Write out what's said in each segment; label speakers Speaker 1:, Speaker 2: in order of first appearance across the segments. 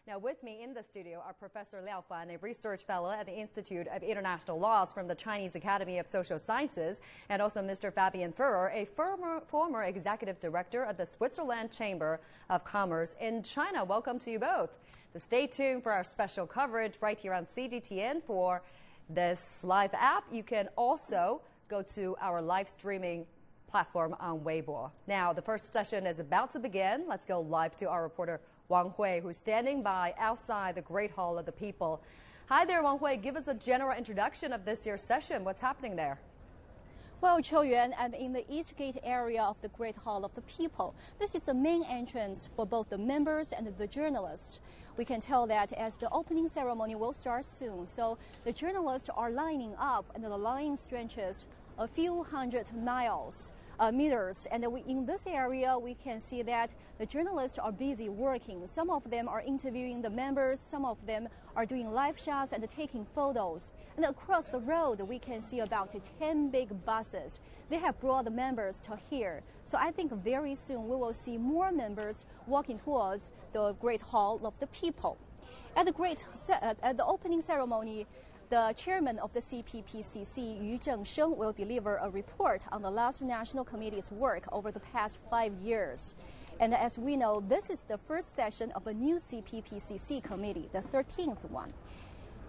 Speaker 1: Now, with me in the studio are Professor Liao Fan, a research fellow at the Institute of International Laws from the Chinese Academy of Social Sciences, and also Mr. Fabian Furrer, a former executive director of the Switzerland Chamber of Commerce in China. Welcome to you both. So stay tuned for our special coverage right here on CGTN for this live app. You can also go to our live streaming platform on Weibo. Now, the first session is about to begin. Let's go live to our reporter Wang Hui, who's standing by outside the Great Hall of the People. Hi there, Wang Hui. Give us a general introduction of this year's session. What's happening there?
Speaker 2: Well, Qiu Yuan, I'm in the East Gate area of the Great Hall of the People. This is the main entrance for both the members and the journalists. We can tell that as the opening ceremony will start soon. So the journalists are lining up, and the line stretches a few hundred meters. And in this area, we can see that the journalists are busy working. Some of them are interviewing the members. Some of them are doing live shots and taking photos. And across the road, we can see about 10 big buses. They have brought the members to here. So I think very soon we will see more members walking towards the Great Hall of the People. At the opening ceremony, the chairman of the CPPCC, Yu Zhengsheng, will deliver a report on the last National Committee's work over the past 5 years. And as we know, this is the first session of a new CPPCC committee, the 13th one.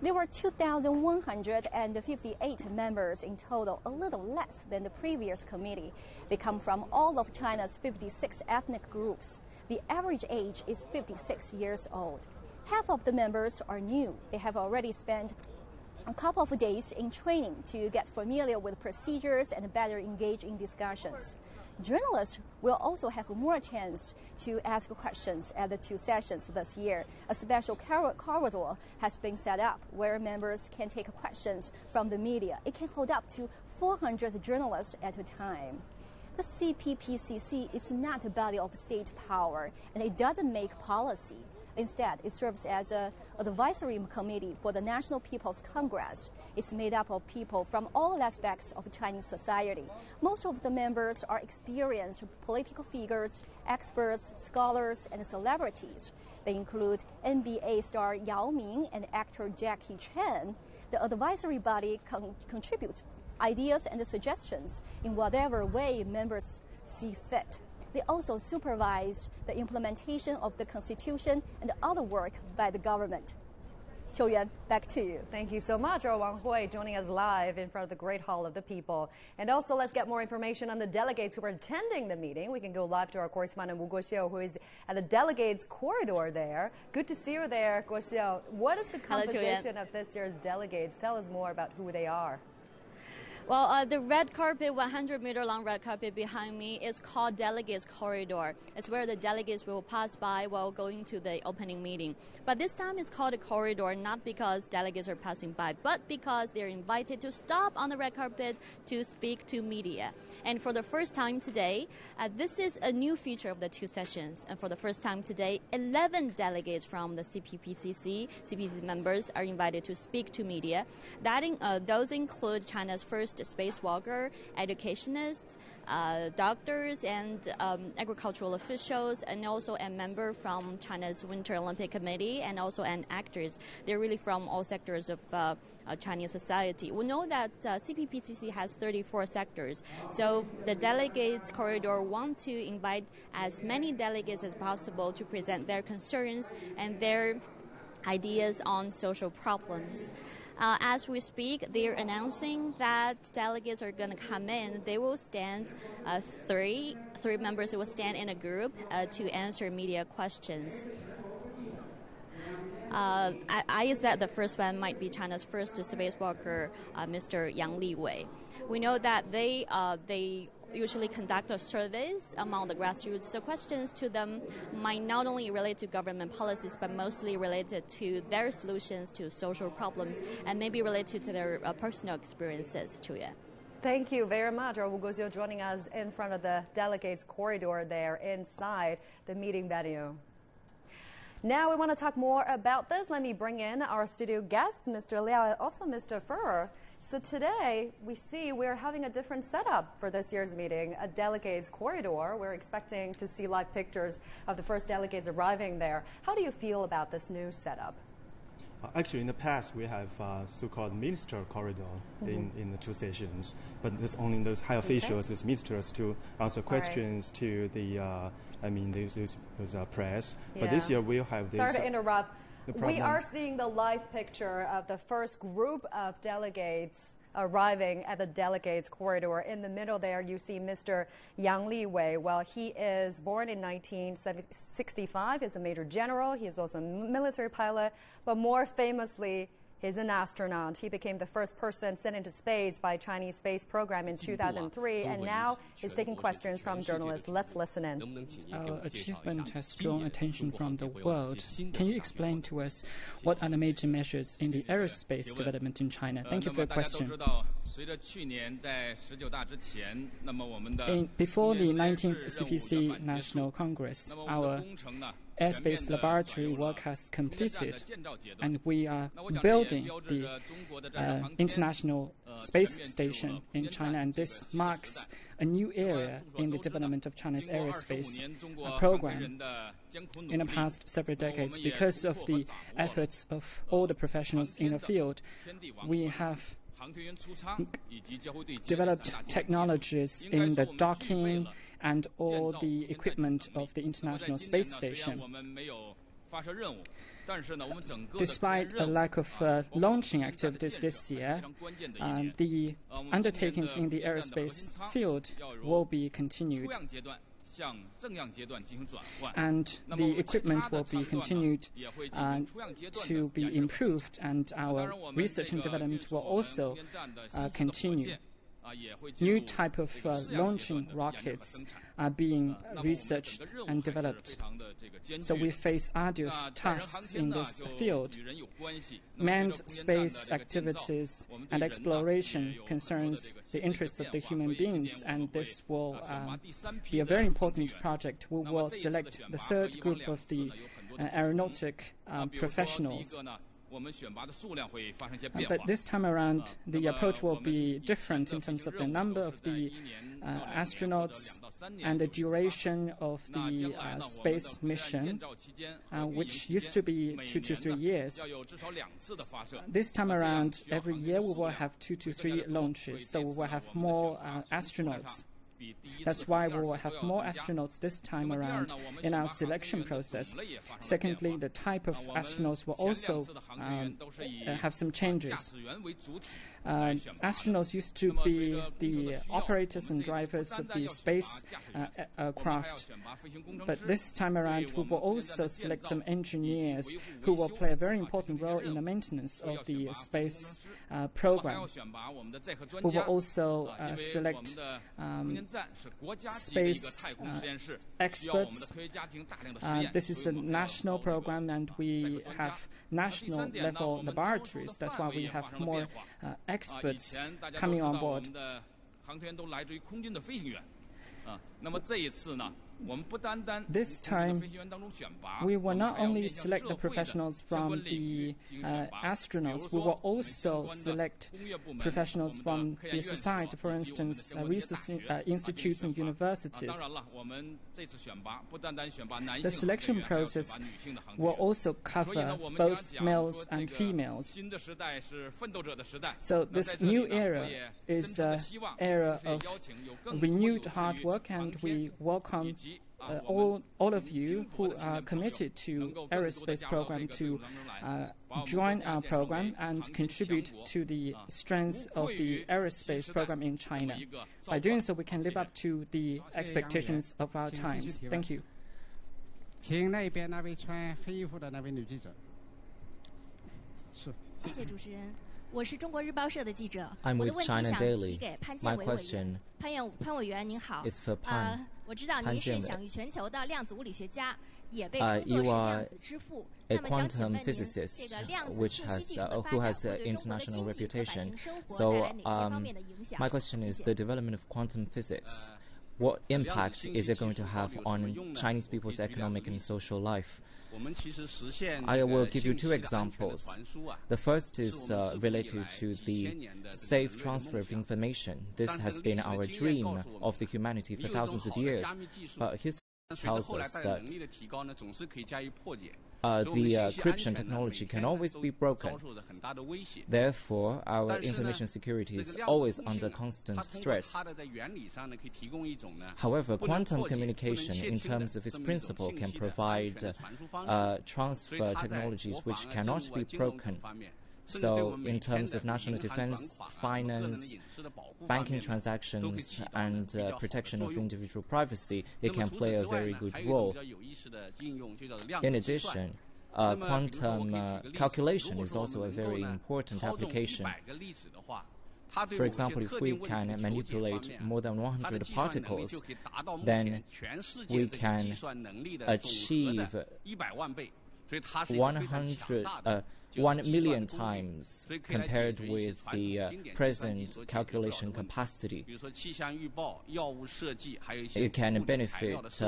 Speaker 2: There were 2,158 members in total, a little less than the previous committee. They come from all of China's 56 ethnic groups. The average age is 56 years old. Half of the members are new. They have already spent a couple of days in training to get familiar with procedures and better engage in discussions. Journalists will also have more chance to ask questions at the two sessions this year. A special corridor has been set up where members can take questions from the media. It can hold up to 400 journalists at a time. The CPPCC is not a body of state power, and it doesn't make policy. Instead, it serves as an advisory committee for the National People's Congress. It's made up of people from all aspects of Chinese society. Most of the members are experienced political figures, experts, scholars, and celebrities. They include NBA star Yao Ming and actor Jackie Chan. The advisory body contributes ideas and suggestions in whatever way members see fit. They also supervise the implementation of the Constitution and other work by the government. Qiu Yuan, back to you.
Speaker 1: Thank you so much, Wang Hui, joining us live in front of the Great Hall of the People. And also, let's get more information on the delegates who are attending the meeting. We can go live to our correspondent Wu Guoxiu, who is at the delegates corridor there. Good to see you there, Guoxiu. What is the composition of this year's delegates? Tell us more about who they are.
Speaker 3: Well, the red carpet, 100-meter long red carpet behind me is called Delegates Corridor. It's where the delegates will pass by while going to the opening meeting. But this time it's called a corridor, not because delegates are passing by, but because they're invited to stop on the red carpet to speak to media. And for the first time today, this is a new feature of the two sessions. And for the first time today, 11 delegates from the CPPCC members are invited to speak to media. Those include China's first spacewalker, educationists, doctors, and agricultural officials, and also a member from China's Winter Olympic Committee, and also an actors. They're really from all sectors of Chinese society. We know that CPPCC has 34 sectors, so the delegates corridor want to invite as many delegates as possible to present their concerns and their ideas on social problems. As we speak, they're announcing that delegates are going to come in. They will stand, three members will stand in a group to answer media questions. I expect the first one might be China's first spacewalker, Mr. Yang Liwei. We know that they usually conduct surveys among the grassroots. The questions to them might not only relate to government policies, but mostly related to their solutions to social problems and maybe related to their personal experiences. Qiu Yuan.
Speaker 1: Thank you very much. Wu Guoxiu joining us in front of the delegates corridor there inside the meeting venue. Now we want to talk more about this. Let me bring in our studio guests, Mr. Liao and also Mr. Furrer. So today, we see we're having a different setup for this year's meeting, a delegates corridor. We're expecting to see live pictures of the first delegates arriving there. How do you feel about this new setup?
Speaker 4: Actually, in the past, we have so-called minister corridor in the two sessions, but it's only those high officials, those ministers, to answer questions to the, those press.
Speaker 1: Yeah.
Speaker 4: But this year we'll have this.
Speaker 1: Sorry to interrupt. We are seeing the live picture of the first group of delegates arriving at the delegates corridor. In the middle there, you see Mr. Yang Liwei. Well, he is born in 1965. He's a major general. He is also a military pilot, but more famously, he's an astronaut. He became the first person sent into space by Chinese space program in 2003, and now he's taking questions from journalists. Let's listen in.
Speaker 5: Our achievement has drawn attention from the world. Can you explain to us what are the major measures in the aerospace development in China? Thank you for your question. Before the 19th CPPCC National Congress, our airspace laboratory work has completed, and we are building the International Space Station in China, and this marks a new era in the development of China's aerospace program in the past several decades. Because of the efforts of all the professionals in the field, we have developed technologies in the docking and all the equipment of the International Space Station. Despite a lack of launching activities this year, the undertakings in the aerospace field will be continued, and the equipment will be continued to be improved, and our research and development will also continue. New type of launching rockets are being researched and developed. So we face arduous tasks in this field. Manned space activities and exploration concerns the interests of the human beings, and this will be a very important project. We will select the third group of the aeronautic professionals. But this time around, the approach will be different in terms of the number of the astronauts and the duration of the space mission, which used to be 2 to 3 years. This time around, every year we will have 2 to 3 launches, so we will have more astronauts. That's why we will have more astronauts this time around in our selection process. Secondly, the type of astronauts will also have some changes. Astronauts used to be the operators and drivers of the space craft, but this time around we will also select some engineers who will play a very important role in the maintenance of the space program. We will also select space experts. This is a national program, and we have national level laboratories. That's why we have more experts coming on board. This time, we will not only select the professionals from the astronauts, we will also select professionals from the society, for instance, research institutes and universities. The selection process will also cover both males and females. So this new era is an era of renewed hard work, and we welcome all of you who are committed to aerospace program to join our program and contribute to the strength of the aerospace program in China. By doing so, we can live up to the expectations of our times. Thank you.
Speaker 6: 请那边那位穿黑衣服的那位女记者。是。
Speaker 7: 谢谢主持人。我是中国日报社的记者。
Speaker 8: I'm
Speaker 7: 我的
Speaker 8: with
Speaker 7: 问题
Speaker 8: China
Speaker 7: 想
Speaker 8: Daily.
Speaker 7: 提给潘
Speaker 8: My
Speaker 7: 建伟委
Speaker 8: question
Speaker 7: 员。潘委员您好。
Speaker 8: is for Pan.
Speaker 7: 我知道您是
Speaker 8: Pan
Speaker 7: 享誉全球的量子物理学家，也被称作
Speaker 8: you
Speaker 7: 是
Speaker 8: are
Speaker 7: 量子之父。
Speaker 8: a
Speaker 7: 那么想请
Speaker 8: quantum
Speaker 7: 问您，这
Speaker 8: physicist
Speaker 7: 个量子
Speaker 8: which
Speaker 7: 信息
Speaker 8: has
Speaker 7: 技术的
Speaker 8: who
Speaker 7: 发展
Speaker 8: has
Speaker 7: 会对中国的
Speaker 8: international
Speaker 7: 经济和百
Speaker 8: reputation.
Speaker 7: 姓生活带
Speaker 8: So
Speaker 7: 来哪些方面的影响？
Speaker 8: my question
Speaker 7: 谢
Speaker 8: is
Speaker 7: 谢
Speaker 8: the development of quantum physics what impact is it going to have on Chinese people's economic and social life? I will give you two examples. The first is related to the safe transfer of information. This has been our dream of the humanity for thousands of years. But history tells us that the encryption technology can always be broken. Therefore, our information security is always under constant threat. However, quantum communication, in terms of its principle, can provide transfer technologies which cannot be broken. So, in terms of national defense, finance, banking transactions, and protection of individual privacy, it can play a very good role. In addition, quantum calculation is also a very important application. For example, if we can manipulate more than 100 particles, then we can achieve 1 million times compared with the present calculation capacity. It can benefit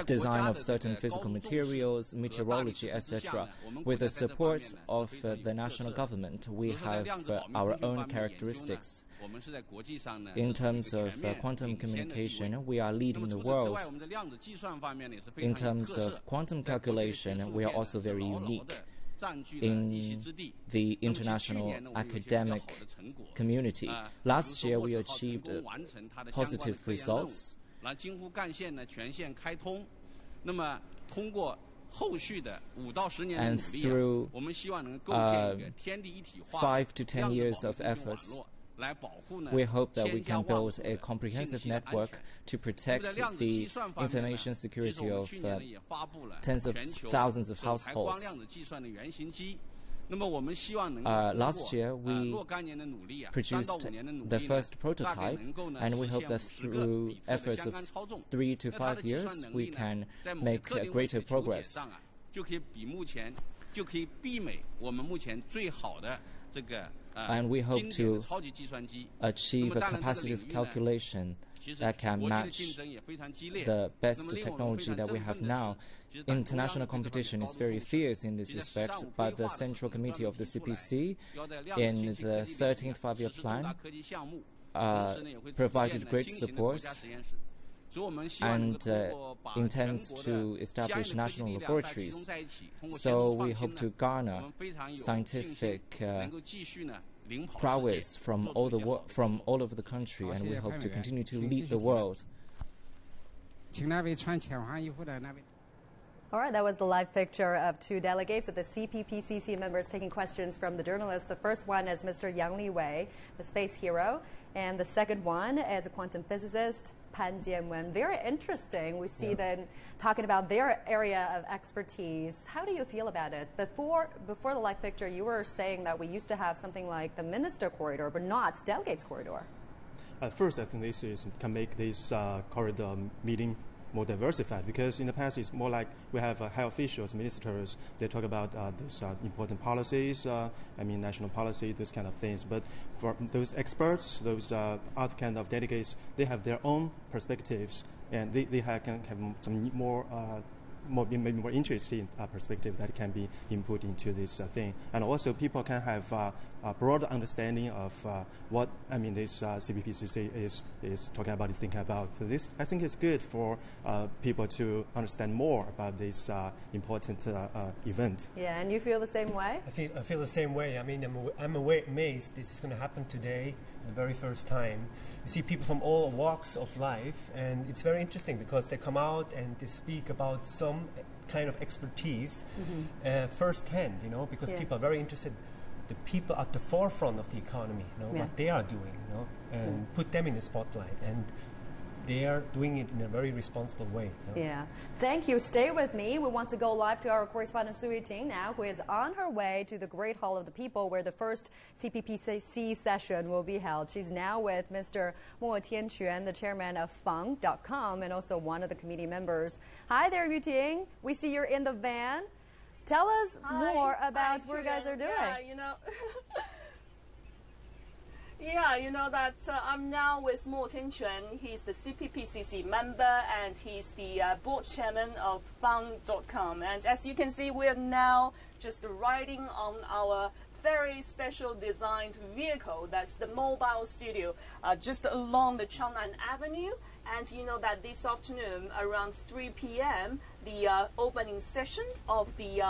Speaker 8: design of certain physical materials, meteorology, etc. With the support of the national government, we have our own characteristics. In terms of quantum communication, we are leading the world. In terms of quantum calculation, we are also very unique in the international academic community. Last year, we achieved positive results. And through 5 to 10 years of efforts, we hope that we can build a comprehensive network to protect the information security of tens of thousands of households. Last year, we produced the first prototype, and we hope that through efforts of 3 to 5 years, we can make greater progress. And we hope to achieve a capacitive calculation that can match the best technology that we have now. International competition is very fierce in this respect, but the Central Committee of the CPC in the 13th five-year plan provided great support and intends to establish national laboratories. So we hope to garner scientific prowess from all over the country, and we hope to continue to lead the world.
Speaker 1: All right, that was the live picture of two delegates of the CPPCC members taking questions from the journalists. The first one is Mr. Yang Liwei, the space hero, and the second one is a quantum physicist, Pan Jianwen. Very interesting. We see them talking about their area of expertise. How do you feel about it? Before the live picture, you were saying that we used to have something like the minister corridor, but not delegates corridor.
Speaker 4: First, I think this can make this corridor meeting more diversified, because in the past it's more like we have high officials, ministers, they talk about these important policies, national policy, this kind of things. But for those experts, those other kind of delegates, they have their own perspectives, and they can have some maybe more interesting perspective that can be input into this thing. And also people can have a broader understanding of what this CPPCC is talking about, is thinking about. So this, I think, is good for people to understand more about this important event.
Speaker 1: Yeah, and you feel the same way?
Speaker 9: I feel the same way. I'm amazed this is going to happen today, the very first time. You see people from all walks of life, and it's very interesting because they come out and they speak about some kind of expertise firsthand, because people are very interested. The people at the forefront of the economy, what they are doing, and put them in the spotlight. And they are doing it in a very responsible way.
Speaker 1: Yeah. Thank you. Stay with me. We want to go live to our correspondent Su Yuting now, who is on her way to the Great Hall of the People, where the first CPPCC session will be held. She's now with Mr. Mo Tianquan, the chairman of Fang.com, and also one of the committee members. Hi there, Yuting. We see you're in the van. Tell us more about what you guys are doing.
Speaker 10: Yeah, Yeah, you know that I'm now with Mo Tianquan. He's the CPPCC member and he's the board chairman of Fun.com. And as you can see, we're now just riding on our very special designed vehicle. That's the mobile studio just along the Chang'an Avenue. And you know that this afternoon around 3 p.m. the opening session of the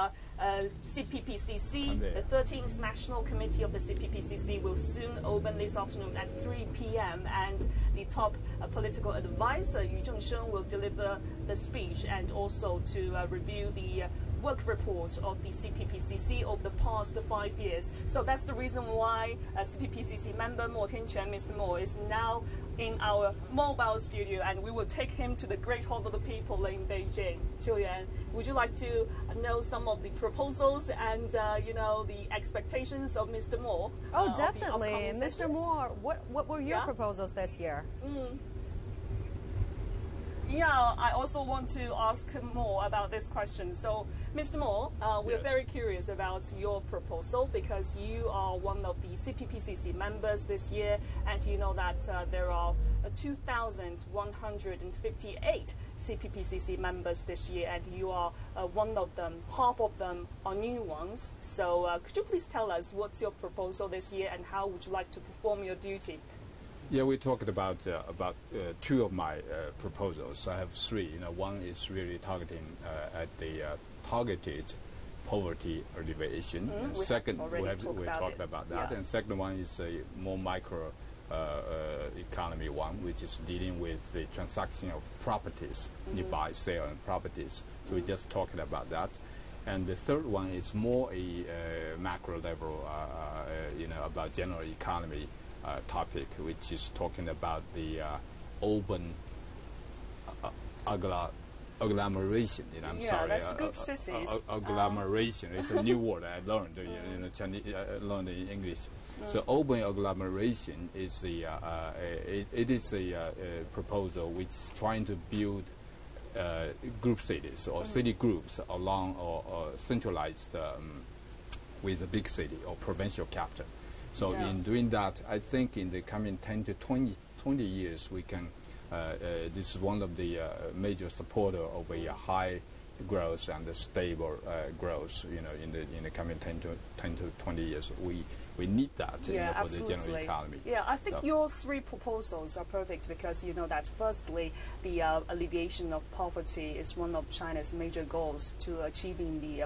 Speaker 10: CPPCC, the 13th National Committee of the CPPCC will soon open this afternoon at 3 p.m. And the top political advisor, Yu Zhengsheng, will deliver the speech and also to review the work report of the CPPCC over the past 5 years. So that's the reason why CPPCC member Mo Tianquan, Mr. Mo, is now in our mobile studio, and we will take him to the Great Hall of the People in Beijing. Qiu Yuan, would you like to know some of the proposals and you know, the expectations of Mr. Mo?
Speaker 1: Oh, definitely. Mr. Mo, what were your proposals this year?
Speaker 10: Yeah, I also want to ask more about this question. So, Mr. Mo, we're very curious about your proposal because you are one of the CPPCC members this year, and you know that there are 2,158 CPPCC members this year, and you are one of them. Half of them are new ones. So, could you please tell us what's your proposal this year, and how would you like to perform your duty?
Speaker 11: Yeah, we talked about two of my proposals. I have three. You know, one is really targeting at the targeted poverty alleviation. And second, we talked about that. And second one is a more micro economy one, which is dealing with the transaction of properties, you buy, sell, and properties. So we just talked about that. And the third one is more a macro level, you know, about general economy. Topic, which is talking about the urban agglomeration. You know, I'm sorry.
Speaker 10: That's the big cities.
Speaker 11: Agglomeration. It's a new word I learned. You know, Chinese, learned in English. So urban agglomeration is it is a proposal which is trying to build group cities or city groups along or centralized with a big city or provincial capital. So in doing that, I think in the coming 10 to 20 years, we can, this is one of the major supporter of a high growth and a stable growth, you know, in the coming 10 to 20 years. We need that you know, for the general economy.
Speaker 10: Yeah, I think your three proposals are perfect because you know that firstly, the alleviation of poverty is one of China's major goals to achieving the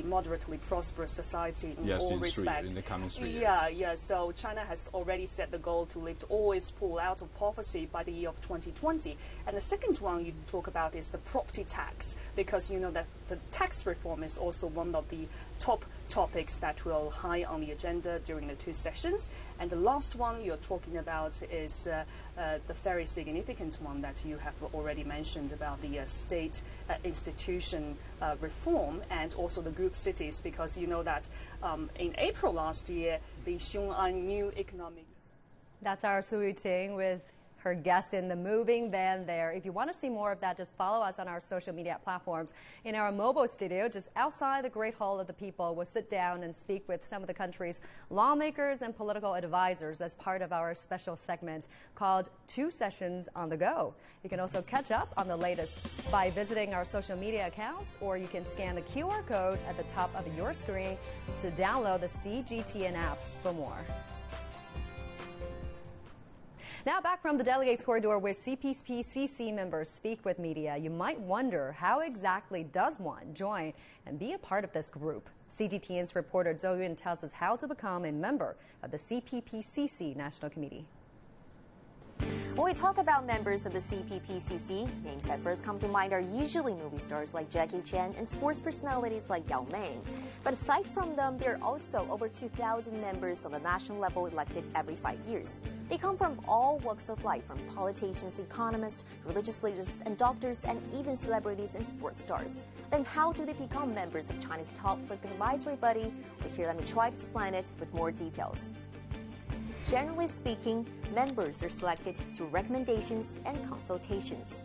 Speaker 10: moderately prosperous society in all respects.
Speaker 11: In the coming 3 years.
Speaker 10: Yeah. So China has already set the goal to lift all its poor out of poverty by the year of 2020. And the second one you talk about is the property tax, because you know that the tax reform is also one of the top topics that will high on the agenda during the two sessions. And the last one you're talking about is the very significant one that you have already mentioned about the state institution reform and also the group cities, because you know that in April last year, the Xiong'an New Economic...
Speaker 1: That's our Su Yuting with her guest in the moving van there. If you want to see more of that, just follow us on our social media platforms. In our mobile studio, just outside the Great Hall of the People, we'll sit down and speak with some of the country's lawmakers and political advisors as part of our special segment called 2 Sessions on the Go. You can also catch up on the latest by visiting our social media accounts, or you can scan the QR code at the top of your screen to download the CGTN app for more. Now back from the delegates corridor where CPPCC members speak with media, you might wonder how exactly does one join and be a part of this group? CGTN's reporter Zhou Yun tells us how to become a member of the CPPCC National Committee.
Speaker 12: When we talk about members of the CPPCC, names that first come to mind are usually movie stars like Jackie Chan and sports personalities like Yao Ming. But aside from them, there are also over 2,000 members on the national level elected every 5 years. They come from all walks of life, from politicians, economists, religious leaders, and doctors, and even celebrities and sports stars. Then how do they become members of China's top political advisory body? Well, here let me try to explain it with more details. Generally speaking, members are selected through recommendations and consultations.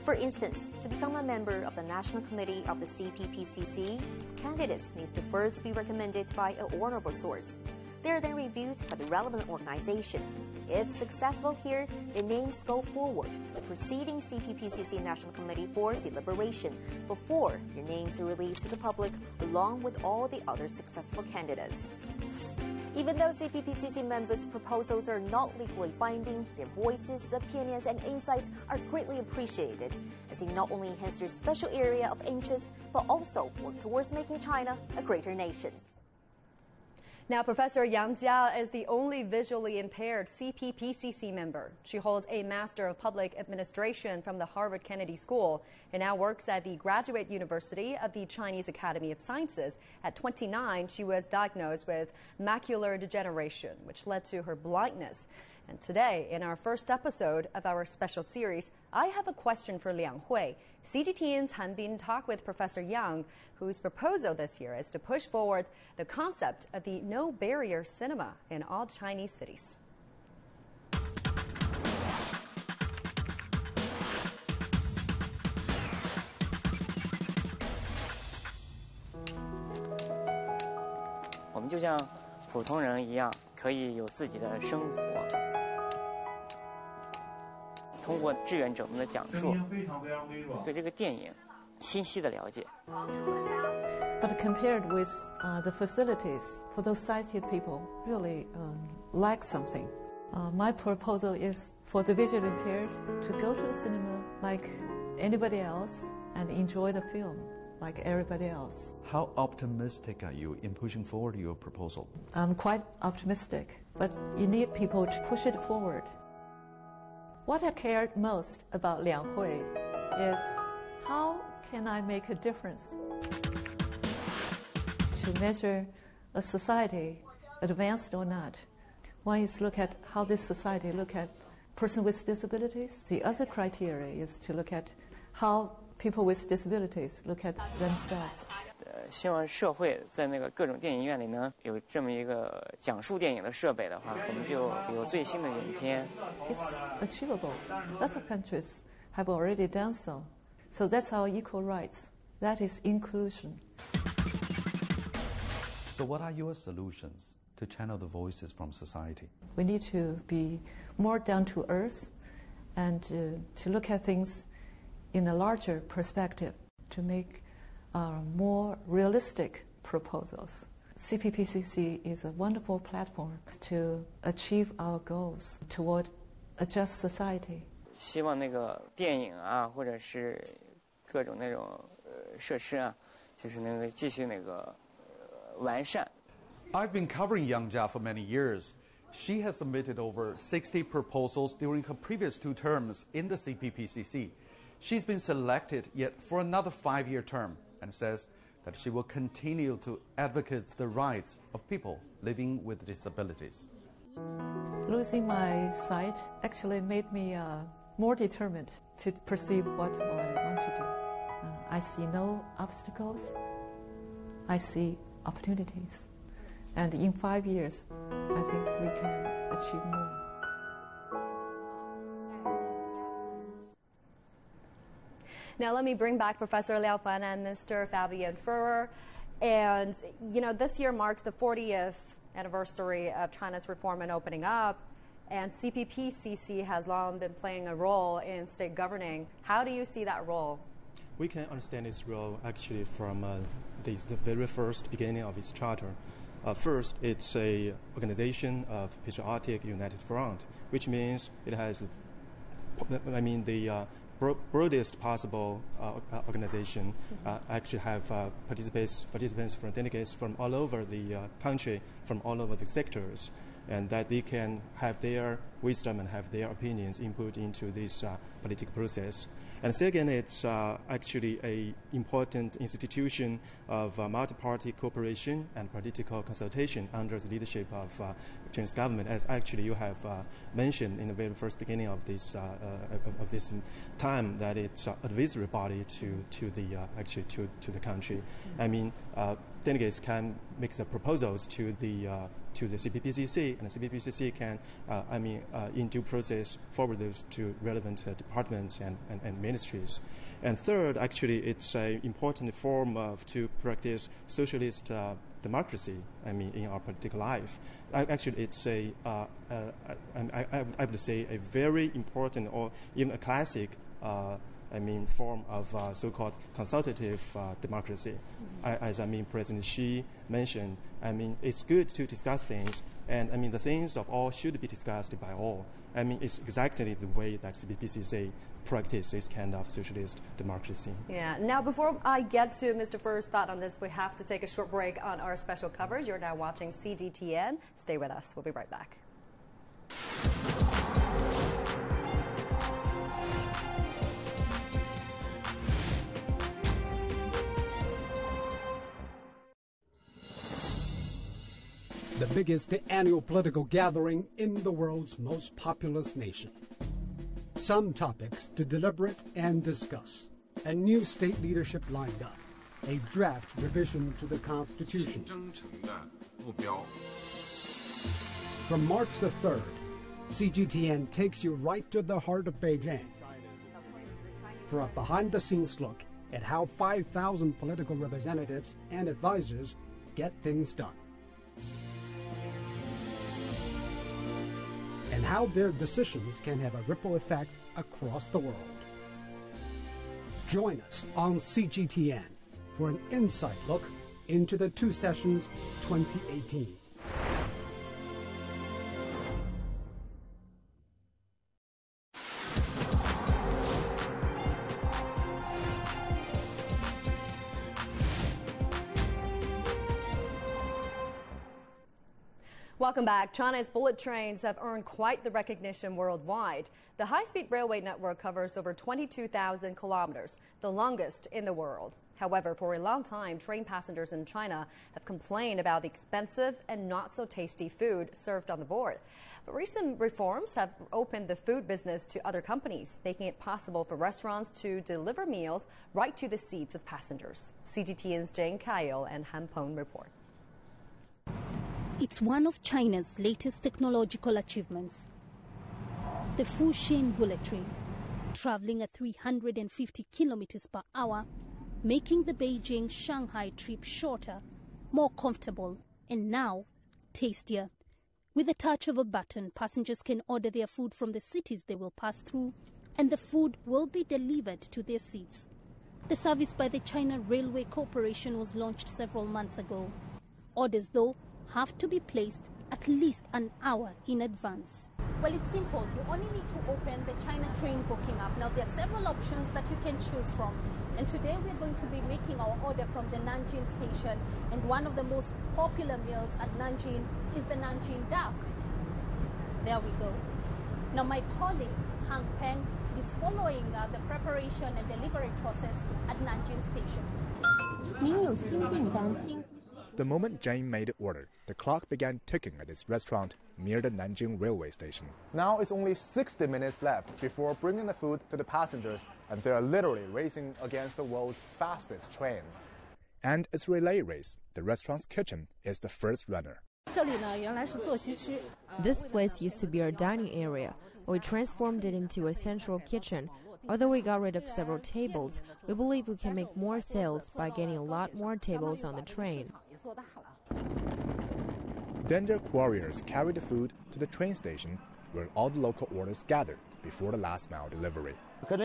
Speaker 12: For instance, to become a member of the National Committee of the CPPCC, candidates need to first be recommended by an honorable source. They are then reviewed by the relevant organization. If successful here, their names go forward to the preceding CPPCC National Committee for deliberation before their names are released to the public along with all the other successful candidates. Even though CPPCC members' proposals are not legally binding, their voices, opinions, and insights are greatly appreciated, as they not only enhance their special area of interest, but also work towards making China a greater nation.
Speaker 1: Now, Professor Yang Jia is the only visually impaired CPPCC member. She holds a Master of Public Administration from the Harvard Kennedy School and now works at the Graduate University of the Chinese Academy of Sciences. At 29, she was diagnosed with macular degeneration, which led to her blindness. And today, in our first episode of our special series, I have a question for Liang Hui. CGTN's Han Bin talked with Professor Yang, whose proposal this year is to push forward the concept of the no-barrier cinema in all Chinese cities.
Speaker 13: We 们就像普通人一样，可以有自己的生活。通过志愿者们的讲述，对这个电影清晰的了解。
Speaker 14: But compared with the facilities for those sighted people, really lack something. My proposal is for the visually impaired to go to the cinema like anybody else and enjoy the film like everybody else.
Speaker 15: How optimistic are you in pushing forward your proposal?
Speaker 14: I'm quite optimistic, but you need people to push it forward. What I cared most about Liang Hui is how can I make a difference? To measure a society, advanced or not, one is look at how this society look at person with disabilities. The other criteria is to look at how people with disabilities look at themselves.
Speaker 13: 希望社会在那个各种电影院里呢，有这么一个讲述电影的设备的话，我们就有最新的影片。
Speaker 14: It's achievable. Lots of countries have already done so. So that's our equal rights. That is inclusion.
Speaker 15: So what are your solutions to channel the voices from society?
Speaker 14: We need to be more down to earth and to look at things in a larger perspective, to make more realistic proposals. CPPCC is a wonderful platform to achieve our goals toward a just society.
Speaker 13: 希望那个电影啊，或者是各种那种设施啊，就是那个继续那个完善。
Speaker 15: I've been covering Yang Jia for many years. She has submitted over 60 proposals during her previous 2 terms in the CPPCC. She's been selected yet for another 5-year term and says that she will continue to advocate the rights of people living with disabilities.
Speaker 14: Losing my sight actually made me more determined to pursue what I want to do. I see no obstacles. I see opportunities. And in 5 years, I think we can achieve more.
Speaker 1: Now let me bring back Professor Liao Fan and Mr. Fabian Furrer. And, you know, this year marks the 40th anniversary of China's reform and opening up. And CPPCC has long been playing a role in state governing. How do you see that role?
Speaker 4: We can understand its role actually from the very first beginning of its charter. First, it's an organization of patriotic united front, which means it has, the broadest possible organization. Actually have participants from delegates from all over the country, from all over the sectors, and that they can have their wisdom and have their opinions input into this political process. And second, it's actually an important institution of multi-party cooperation and political consultation under the leadership of Chinese government, as actually you have mentioned in the very first beginning of this time, that it's an advisory body to the country. I mean, delegates can make the proposals to the CPPCC, and the CPPCC can, in due process, forward those to relevant departments and ministries. And third, actually, it's an important form to practice socialist democracy, I mean, in our political life. Actually, it's I would say a very important or even a classic form of so-called consultative democracy. As President Xi mentioned, it's good to discuss things, and the things of all should be discussed by all. It's exactly the way that CPPCC practice this kind of socialist democracy.
Speaker 1: Yeah. Now, before I get to Mr. Fur's thought on this, we have to take a short break on our special coverage. You're now watching CGTN. Stay with us. We'll be right back.
Speaker 16: The biggest annual political gathering in the world's most populous nation. Some topics to deliberate and discuss. A new state leadership lined up. A draft revision to the Constitution. From March the 3rd, CGTN takes you right to the heart of Beijing for a behind-the-scenes look at how 5,000 political representatives and advisors get things done. And how their decisions can have a ripple effect across the world. Join us on CGTN for an insight look into the two sessions 2018.
Speaker 1: Welcome back. China's bullet trains have earned quite the recognition worldwide. The high-speed railway network covers over 22,000 kilometers, the longest in the world. However, for a long time, train passengers in China have complained about the expensive and not so tasty food served on the board. But recent reforms have opened the food business to other companies, making it possible for restaurants to deliver meals right to the seats of passengers. CGTN's Jane Kyle and Han Peng report.
Speaker 17: It's one of China's latest technological achievements. The Fuxin bullet train, traveling at 350 kilometers per hour, making the Beijing-Shanghai trip shorter, more comfortable, and now tastier. With the touch of a button, passengers can order their food from the cities they will pass through, and the food will be delivered to their seats. The service by the China Railway Corporation was launched several months ago. Orders, though, have to be placed at least an hour in advance.
Speaker 2: Well, it's simple. You only need to open the China train booking app. Now, there are several options that you can choose from. And today we're going to be making our order from the Nanjing station. And one of the most popular meals at Nanjing is the Nanjing duck. There we go. Now, my colleague, Han Peng, is following the preparation and delivery process at Nanjing station.
Speaker 18: The moment Jane made the order, the clock began ticking at his restaurant near the Nanjing railway station.
Speaker 19: Now it's only 60 minutes left before bringing the food to the passengers, and they are literally racing against the world's fastest train.
Speaker 18: And it's a relay race. The restaurant's kitchen is the first runner.
Speaker 20: This place used to be our dining area. We transformed it into a central kitchen. Although we got rid of several tables, we believe we can make more sales by getting a lot more tables on the train.
Speaker 18: Then their couriers carry the food to the train station where all the local orders gather before the last mile delivery.
Speaker 19: When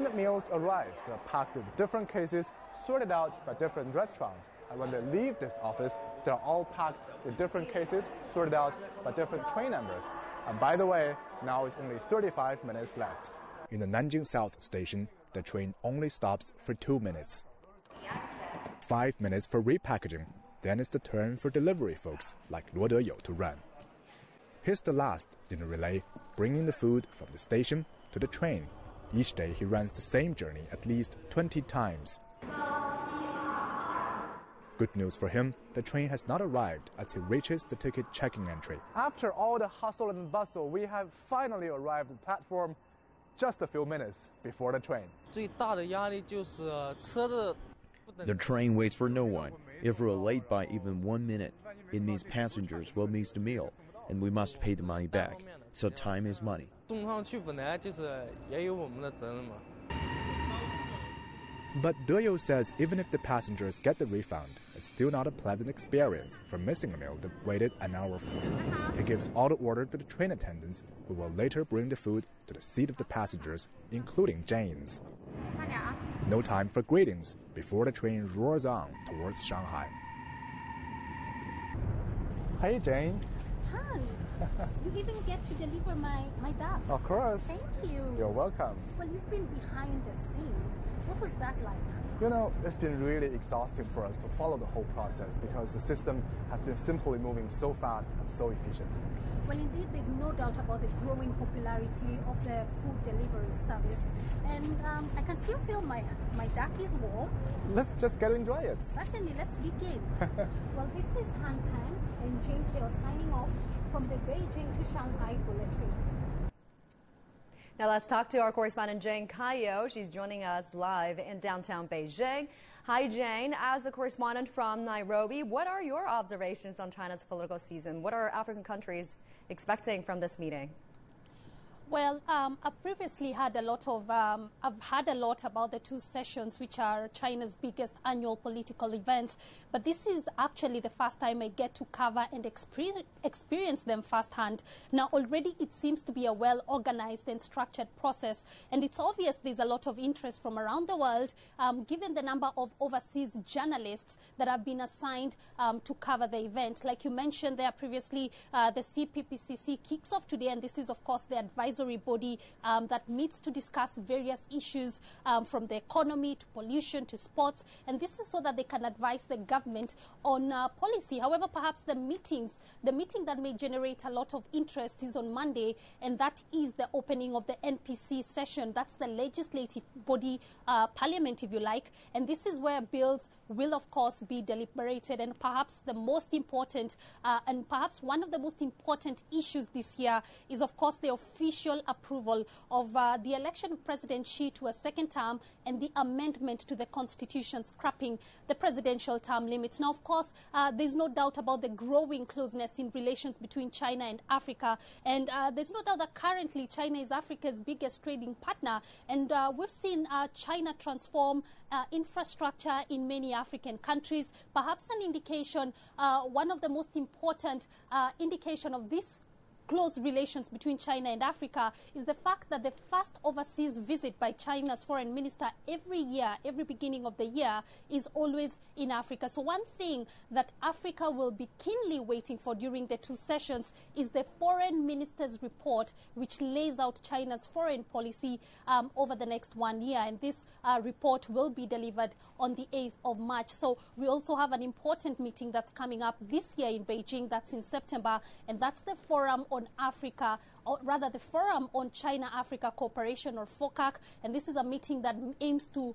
Speaker 19: the meals arrive, they're packed in different cases, sorted out by different restaurants. And when they leave this office, they're all packed in different cases, sorted out by different train numbers. And by the way, now it's only 35 minutes left.
Speaker 18: In the Nanjing South station, the train only stops for 2 minutes. 5 minutes for repackaging. Then it's the turn for delivery folks like Luo Deyou to run. He's the last in the relay, bringing the food from the station to the train. Each day he runs the same journey at least 20 times. Good news for him, the train has not arrived as he reaches the ticket checking entry.
Speaker 19: After all the hustle and bustle, we have finally arrived at the platform just a few minutes before the train.
Speaker 21: The train waits for no one. If we're late by even 1 minute, it means passengers will miss the meal, and we must pay the money back. So time is money.
Speaker 18: But De You says even if the passengers get the refund, it's still not a pleasant experience for missing a meal they waited an hour for. He gives all the order to the train attendants, who will later bring the food to the seat of the passengers, including Jane's. No time for greetings before the train roars on towards Shanghai.
Speaker 19: Hey, Jane.
Speaker 17: Hi. You even get to deliver my duck.
Speaker 19: Of course.
Speaker 17: Thank you.
Speaker 19: You're welcome.
Speaker 17: Well, you've been behind the scene. What was that like?
Speaker 19: You know, it's been really exhausting for us to follow the whole process because the system has been simply moving so fast and so efficient.
Speaker 17: Well, indeed, there's no doubt about the growing popularity of the food delivery service. And I can still feel my duck is warm.
Speaker 19: Let's just get to enjoy it.
Speaker 17: Certainly, let's begin. Well, this is Han Pang and Jane Kyo signing off from the Beijing to Shanghai bulletin.
Speaker 1: Now let's talk to our correspondent Jane Kayo. She's joining us live in downtown Beijing. Hi, Jane. As a correspondent from Nairobi, what are your observations on China's political season? What are African countries expecting from this meeting?
Speaker 17: Well, I've previously had a lot of, I've heard a lot about the two sessions, which are China's biggest annual political events. But this is actually the first time I get to cover and experience them firsthand. Now, already it seems to be a well-organized and structured process. And it's obvious there's a lot of interest from around the world, given the number of overseas journalists that have been assigned to cover the event. Like you mentioned there previously, the CPPCC kicks off today, and this is, of course, the advisory body that meets to discuss various issues from the economy to pollution to sports, and this is so that they can advise the government on policy. However, perhaps the meeting that may generate a lot of interest is on Monday, and that is the opening of the NPC session. That's the legislative body, parliament, if you like, and this is where bills will, of course, be deliberated. And perhaps the most important, and perhaps one of the most important issues this year is, of course, the official approval of the election of President Xi to a second term and the amendment to the constitution scrapping the presidential term limits. Now, of course, there's no doubt about the growing closeness in relations between China and Africa. And there's no doubt that currently China is Africa's biggest trading partner. And we've seen China transform infrastructure in many African countries. Perhaps an indication, one of the most important indication of this close relations between China and Africa is the fact that the first overseas visit by China's foreign minister every year, every beginning of the year, is always in Africa. So one thing that Africa will be keenly waiting for during the two sessions is the foreign minister's report, which lays out China's foreign policy over the next 1 year. And this report will be delivered on the 8th of March. So we also have an important meeting that's coming up this year in Beijing. That's in September, and that's the Forum on Africa, or rather the Forum on China-Africa Cooperation, or FOCAC, and this is a meeting that aims to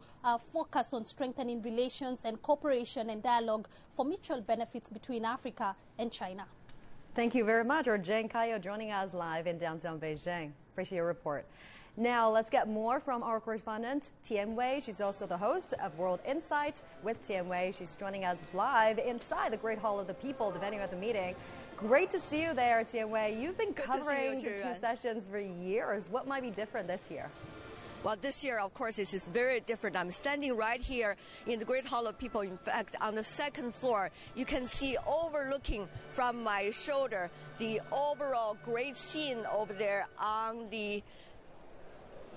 Speaker 17: focus on strengthening relations and cooperation and dialogue for mutual benefits between Africa and China.
Speaker 1: Thank you very much. Or Jane Kayo joining us live in downtown Beijing. Appreciate your report. Now, let's get more from our correspondent, Tian Wei. She's also the host of World Insight with Tian Wei. She's joining us live inside the Great Hall of the People, the venue of the meeting. Great to see you there, Tian Wei. You've been covering the two sessions for years. What might be different this year?
Speaker 3: Well, this year, of course, this is very different. I'm standing right here in the Great Hall of People. In fact, on the second floor, you can see overlooking from my shoulder the overall great scene over there on the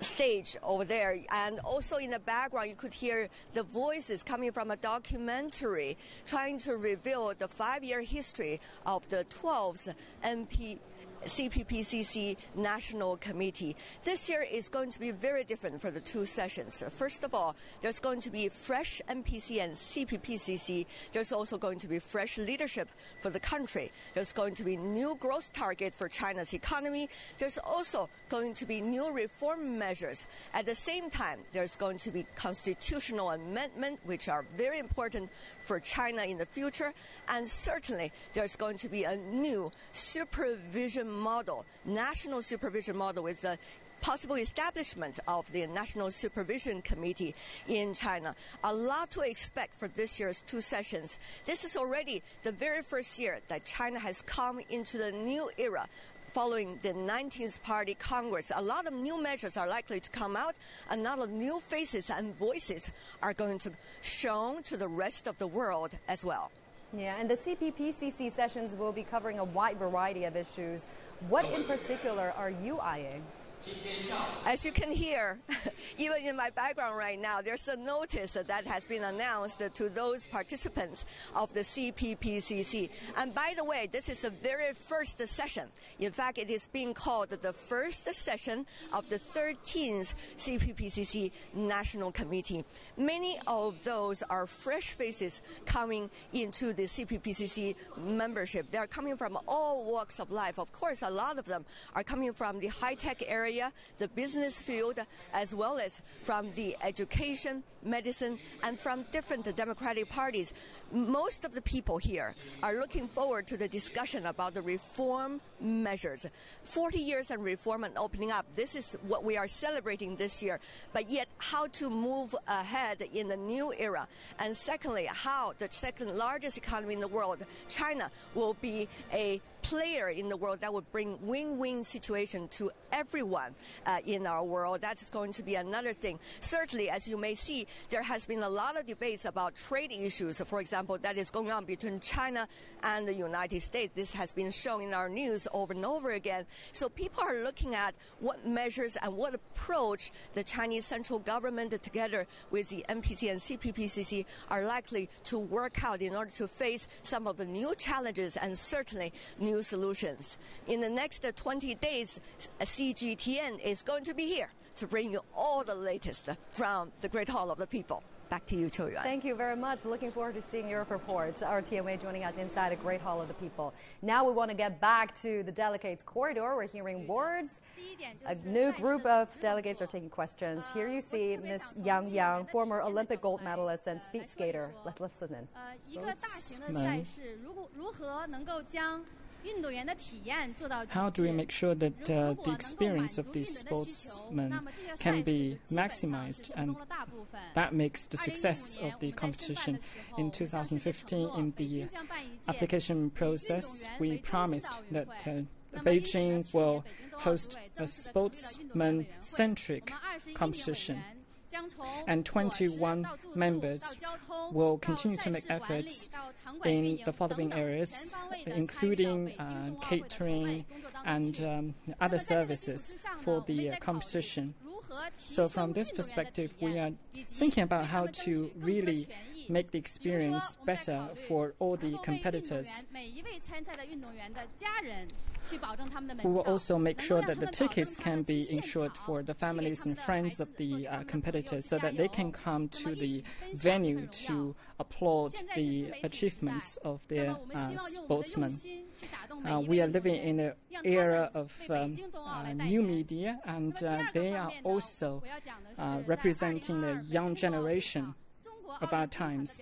Speaker 3: stage over there, and also in the background you could hear the voices coming from a documentary trying to reveal the 5-year history of the 12th CPPCC National Committee. This year is going to be very different for the two sessions. First of all, there's going to be fresh NPC and CPPCC. There's also going to be fresh leadership for the country. There's going to be new growth target for China's economy. There's also going to be new reform measures. At the same time, there's going to be constitutional amendment, which are very important for China in the future. And certainly, there's going to be a new supervision model, national supervision model, with the possible establishment of the National Supervision Committee in China. A lot to expect for this year's two sessions. This is already the very first year that China has come into the new era following the 19th Party Congress. A lot of new measures are likely to come out. A lot of new faces and voices are going to shown to the rest of the world as well.
Speaker 1: Yeah, and the CPPCC sessions will be covering a wide variety of issues. What in particular are you eyeing?
Speaker 3: As you can hear, even in my background right now, there's a notice that has been announced to those participants of the CPPCC. And by the way, this is the very first session. In fact, it is being called the first session of the 13th CPPCC National Committee. Many of those are fresh faces coming into the CPPCC membership. They are coming from all walks of life. Of course, a lot of them are coming from the high-tech area, the business field, as well as from the education, medicine, and from different democratic parties. Most of the people here are looking forward to the discussion about the reform measures. 40 years and reform and opening up, this is what we are celebrating this year. But yet, how to move ahead in the new era. And secondly, how the second largest economy in the world, China, will be a player in the world that would bring win-win situation to everyone in our world. That's going to be another thing. Certainly, as you may see, there has been a lot of debates about trade issues, for example, that is going on between China and the United States. This has been shown in our news over and over again. So people are looking at what measures and what approach the Chinese central government together with the NPC and CPPCC are likely to work out in order to face some of the new challenges and certainly new solutions. In the next 20 days, CGTN is going to be here to bring you all the latest from the Great Hall of the People. Back to you, Qiu Yuan.
Speaker 1: Thank you very much. Looking forward to seeing your reports. Our TMA joining us inside the Great Hall of the People. Now we want to get back to the delegates' corridor. We're hearing words. A new group of delegates are taking questions. Here you see Ms. Yang Yang, former Olympic gold medalist and speed skater. Let's listen in.
Speaker 5: How do we make sure that the experience of these sportsmen can be maximized, and that makes the success of the competition? In 2015, in the application process, we promised that Beijing will host a sportsman-centric competition. And 21 members will continue to make efforts in the following areas, including catering and other services for the competition. So from this perspective, we are thinking about how to really make the experience better for all the competitors. We will also make sure that the tickets can be insured for the families and friends of the competitors so that they can come to the venue to applaud the achievements of their sportsmen. We are living in an era of new media, and they are also representing the young generation of our times.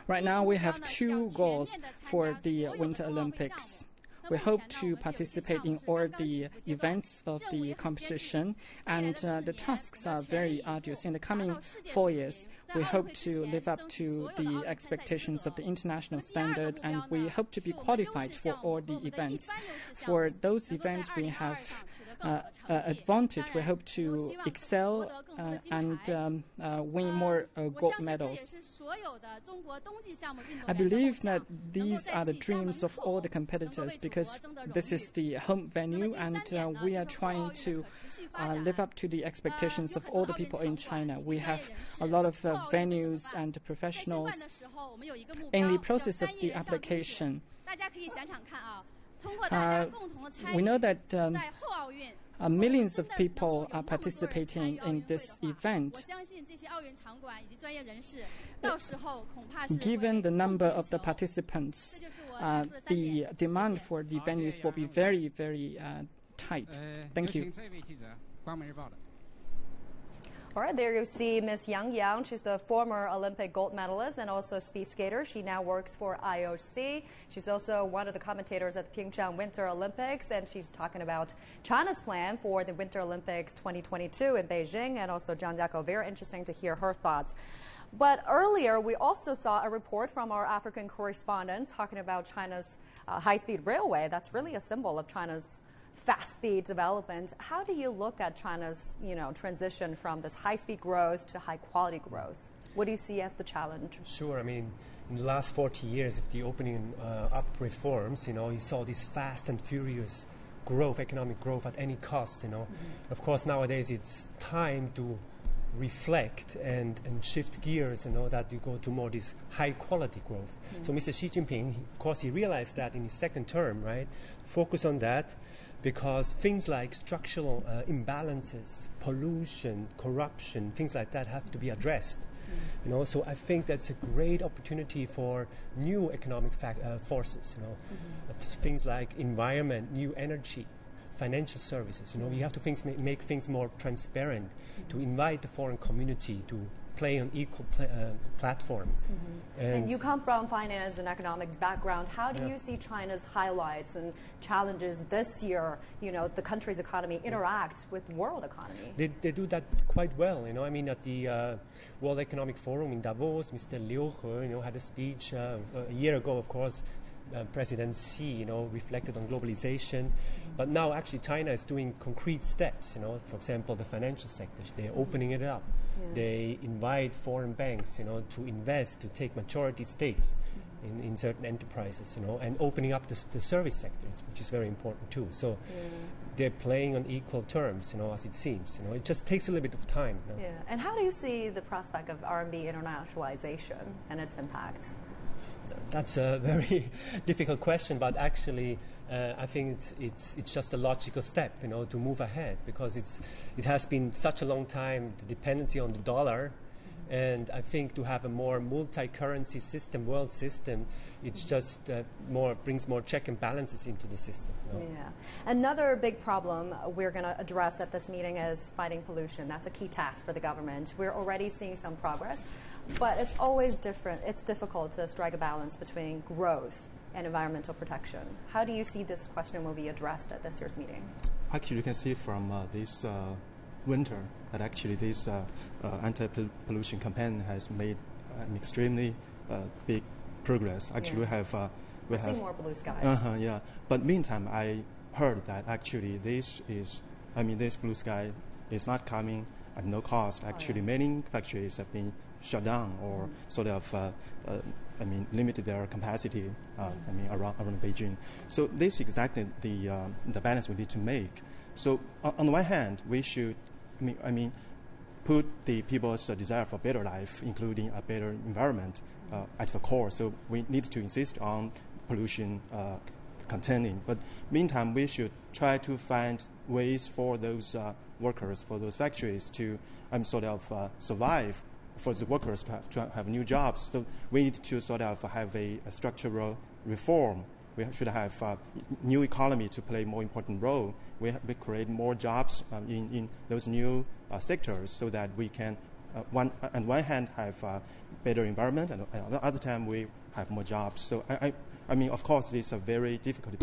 Speaker 5: Right now, we have two goals for the Winter Olympics. We hope to participate in all the events of the competition, and the tasks are very arduous. In the coming 4 years, we hope to live up to the expectations of the international standard, and we hope to be qualified for all the events. For those events, we have advantage. We hope to excel and win more gold medals. I believe that these are the dreams of all the competitors because this is the home venue, and we are trying to live up to the expectations of all the people in China. We have a lot of venues and professionals. In the process of the application, we know that millions of people are participating in this event. Given the number of the participants, the demand for the venues will be very, very tight. Thank you.
Speaker 1: All right, there you see Ms. Yang Yang. She's the former Olympic gold medalist and also a speed skater. She now works for IOC. She's also one of the commentators at the Pyeongchang Winter Olympics, and she's talking about China's plan for the Winter Olympics 2022 in Beijing, and also Zhang Jiako. Very interesting to hear her thoughts. But earlier, we also saw a report from our African correspondents talking about China's high-speed railway. That's really a symbol of China's fast-speed development. How do you look at China's, transition from this high-speed growth to high-quality growth? What do you see as the challenge?
Speaker 9: Sure. I mean, in the last 40 years of the opening up reforms, you saw this fast and furious growth, economic growth at any cost, Of course, nowadays it's time to reflect and shift gears, that you go to more this high-quality growth. So Mr. Xi Jinping, of course, he realized that in his second term, right? Focus on that, because things like structural imbalances, pollution, corruption, things like that have to be addressed. So I think that's a great opportunity for new economic forces. Things like environment, new energy, financial services. We have to make things more transparent, to invite the foreign community to play on equal platform.
Speaker 1: And you come from finance and economic background. How do you see China's highlights and challenges this year, the country's economy interact with the world economy?
Speaker 9: They do that quite well. I mean, at the World Economic Forum in Davos, Mr. Liu He, had a speech a year ago, of course. President Xi, reflected on globalization. But now actually China is doing concrete steps, For example, the financial sector, they're opening it up. They invite foreign banks, to invest, to take majority stakes in certain enterprises, and opening up the service sectors, which is very important too. So they're playing on equal terms, as it seems. It just takes a little bit of time.
Speaker 1: Yeah. And how do you see the prospect of RMB internationalization and its impacts?
Speaker 9: That's a very difficult question, but actually I think it's just a logical step, to move ahead, because it has been such a long time, the dependency on the dollar, and I think to have a more multi-currency system, world system, it's just brings more check and balances into the system.
Speaker 1: Yeah. Another big problem we're going to address at this meeting is fighting pollution. That's a key task for the government. We're already seeing some progress. But it's always different. It's difficult to strike a balance between growth and environmental protection. How do you see this question will be addressed at this year's meeting?
Speaker 4: Actually, you can see from this winter that actually this anti-pollution campaign has made an extremely big progress. Actually, we have
Speaker 1: more blue skies.
Speaker 4: Yeah. But meantime, I heard that actually this blue sky is not coming at no cost. Actually, many factories have been shut down or sort of limited their capacity. Around Beijing. So this is exactly the balance we need to make. So on the one hand, we should put the people's desire for better life, including a better environment, at the core. So we need to insist on pollution containing. But meantime, we should try to find ways for those workers, for those factories to survive, for the workers to have new jobs. So we need to sort of have a structural reform. We should have new economy to play a more important role. We create more jobs in those new sectors, so that we can, on one hand, have better environment, and at the other time, we have more jobs. So I mean, of course, it's a very difficult.